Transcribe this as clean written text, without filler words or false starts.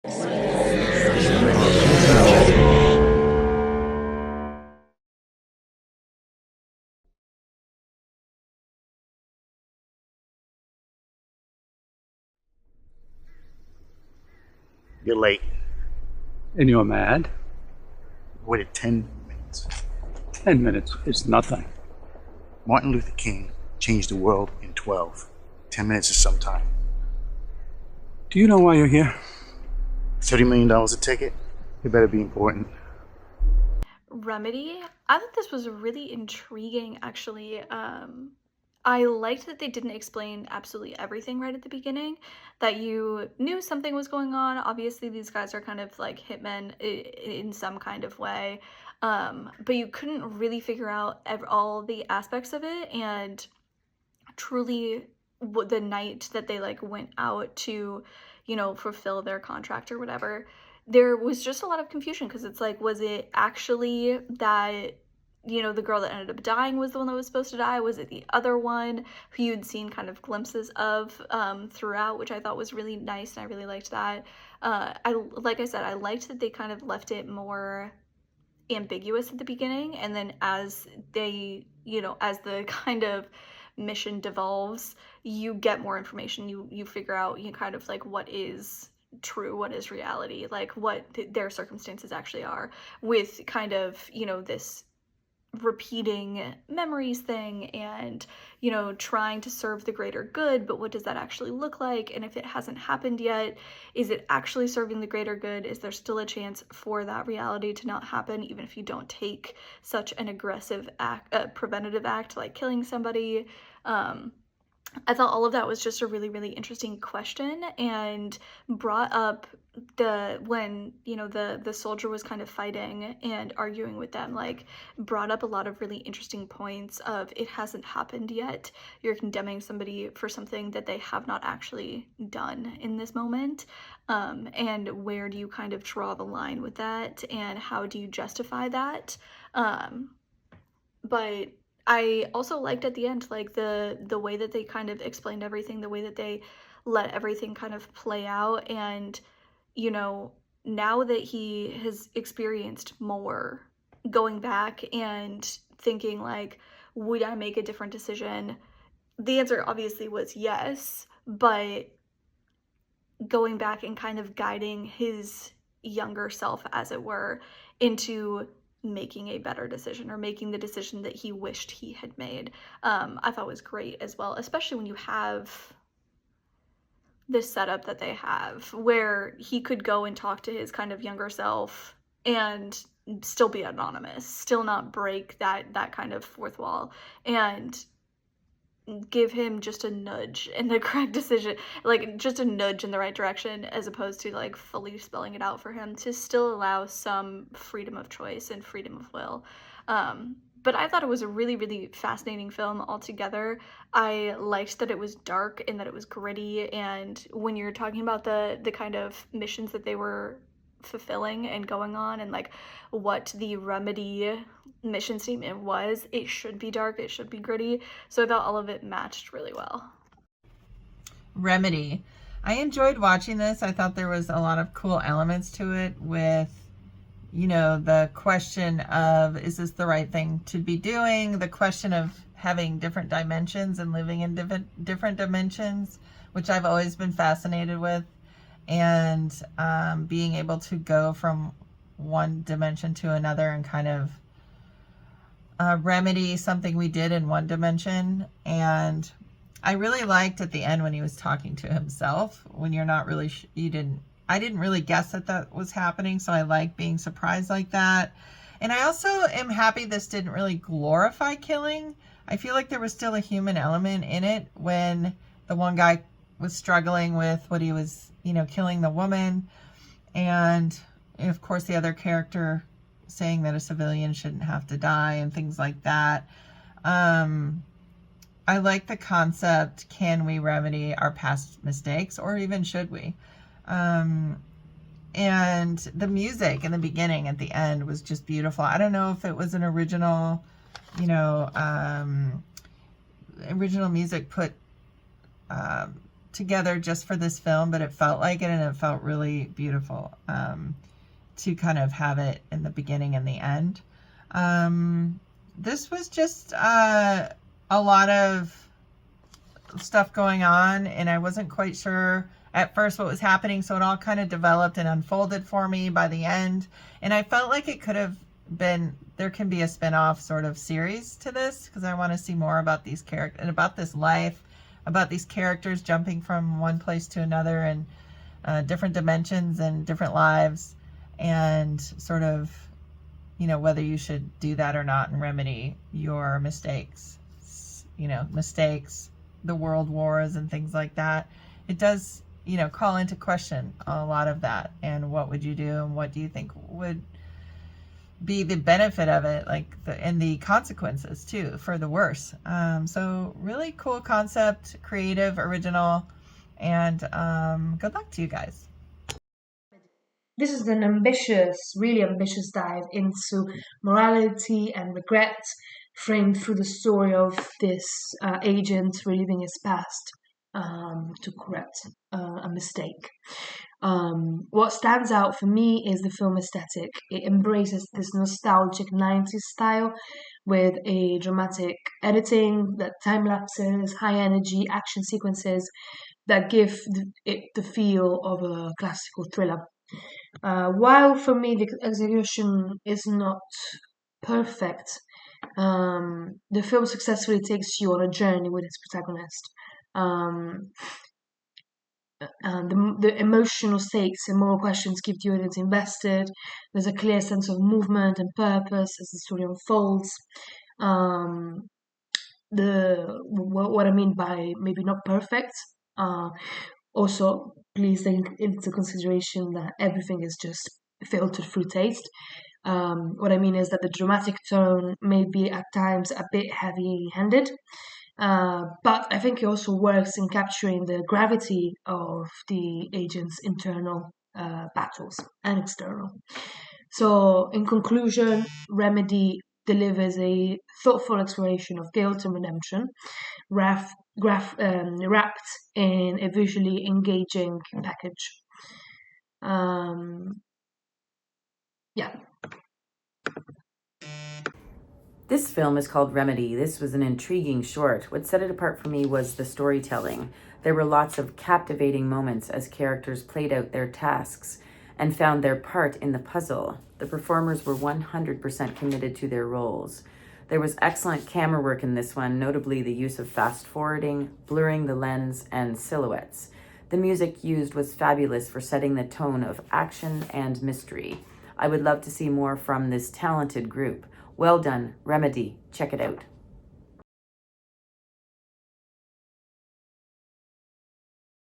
You're late. And you're mad? Waited 10 minutes. 10 minutes is nothing. Martin Luther King changed the world in 12. 10 minutes is some time. Do you know why you're here? $30 million a ticket? It better be important. Remedy. I thought this was really intriguing, actually. I liked that they didn't explain absolutely everything right at the beginning, that you knew something was going on. Obviously, these guys are kind of like hitmen in some kind of way, but you couldn't really figure out all the aspects of it. And truly, the night that they like went out to, fulfill their contract or whatever, there was just a lot of confusion because it's like, was it actually that the girl that ended up dying was the one that was supposed to die? Was it the other one who you'd seen kind of glimpses of throughout, which I thought was really nice, and I really liked that. Like I said, I liked that they kind of left it more ambiguous at the beginning, and then as they, as the kind of mission devolves, you get more information. You figure out, kind of like what is true, what is reality, like what their circumstances actually are, with kind of this repeating memories thing, and trying to serve the greater good. But what does that actually look like? And if it hasn't happened yet, is it actually serving the greater good? Is there still a chance for that reality to not happen, even if you don't take such an aggressive act, preventative act like killing somebody? I thought all of that was just a really, really interesting question, and brought up when the soldier was kind of fighting and arguing with them, like brought up a lot of really interesting points of, it hasn't happened yet. You're condemning somebody for something that they have not actually done in this moment. And where do you kind of draw the line with that, and how do you justify that? But I also liked at the end, like the way that they kind of explained everything, the way that they let everything kind of play out. And now that he has experienced more, going back and thinking like, would I make a different decision? The answer obviously was yes, but going back and kind of guiding his younger self, as it were, into making a better decision, or making the decision that he wished he had made, I thought was great as well, especially when you have this setup that they have where he could go and talk to his kind of younger self and still be anonymous, still not break that kind of fourth wall, and give him just a nudge in the correct decision, like just a nudge in the right direction, as opposed to like fully spelling it out for him, to still allow some freedom of choice and freedom of will. But I thought it was a really, really fascinating film altogether. I liked that it was dark and that it was gritty, and when you're talking about the kind of missions that they were fulfilling and going on, and like what the Remedy mission statement was, it should be dark, it should be gritty. So I thought all of it matched really well. Remedy. I enjoyed watching this. I thought there was a lot of cool elements to it, with the question of, is this the right thing to be doing? The question of having different dimensions and living in different dimensions, which I've always been fascinated with, and being able to go from one dimension to another and kind of remedy something we did in one dimension. And I really liked at the end when he was talking to himself, when you're not really, I didn't really guess that was happening. So I like being surprised like that. And I also am happy this didn't really glorify killing. I feel like there was still a human element in it when the one guy was struggling with what he was, killing the woman. And of course the other character saying that a civilian shouldn't have to die and things like that. I like the concept, can we remedy our past mistakes, or even should we? And the music in the beginning, at the end, was just beautiful. I don't know if it was an original, original music put together just for this film, but it felt like it, and it felt really beautiful to kind of have it in the beginning and the end. This was just a lot of stuff going on, and I wasn't quite sure at first what was happening, so it all kind of developed and unfolded for me by the end, and I felt like it could have been, there can be a spin-off sort of series to this, because I want to see more about these characters and about this life, about these characters jumping from one place to another, and different dimensions and different lives, and sort of, you know, whether you should do that or not and remedy your mistakes, you know, the world wars and things like that. It does, you know, call into question a lot of that, and what would you do, and what do you think would be the benefit of it, like and the consequences too for the worse. So really cool concept, creative, original, and good luck to you guys. This is an ambitious, really ambitious dive into morality and regret, framed through the story of this agent reliving his past to correct a mistake. What stands out for me is the film aesthetic. It embraces this nostalgic 90s style with a dramatic editing, that time lapses, high energy action sequences that give it the feel of a classical thriller. While for me the execution is not perfect, the film successfully takes you on a journey with its protagonist. The emotional stakes and moral questions keep the audience invested. There's a clear sense of movement and purpose as the story unfolds. What I mean by maybe not perfect, also please take into consideration that everything is just filtered through taste. What I mean is that the dramatic tone may be at times a bit heavy-handed, but I think it also works in capturing the gravity of the agent's internal battles and external. So, in conclusion, Remedy delivers a thoughtful exploration of guilt and redemption, wrapped in a visually engaging package. Yeah. This film is called Remedy. This was an intriguing short. What set it apart for me was the storytelling. There were lots of captivating moments as characters played out their tasks and found their part in the puzzle. The performers were 100% committed to their roles. There was excellent camera work in this one, notably the use of fast forwarding, blurring the lens, and silhouettes. The music used was fabulous for setting the tone of action and mystery. I would love to see more from this talented group. Well done, Remedy. Check it out.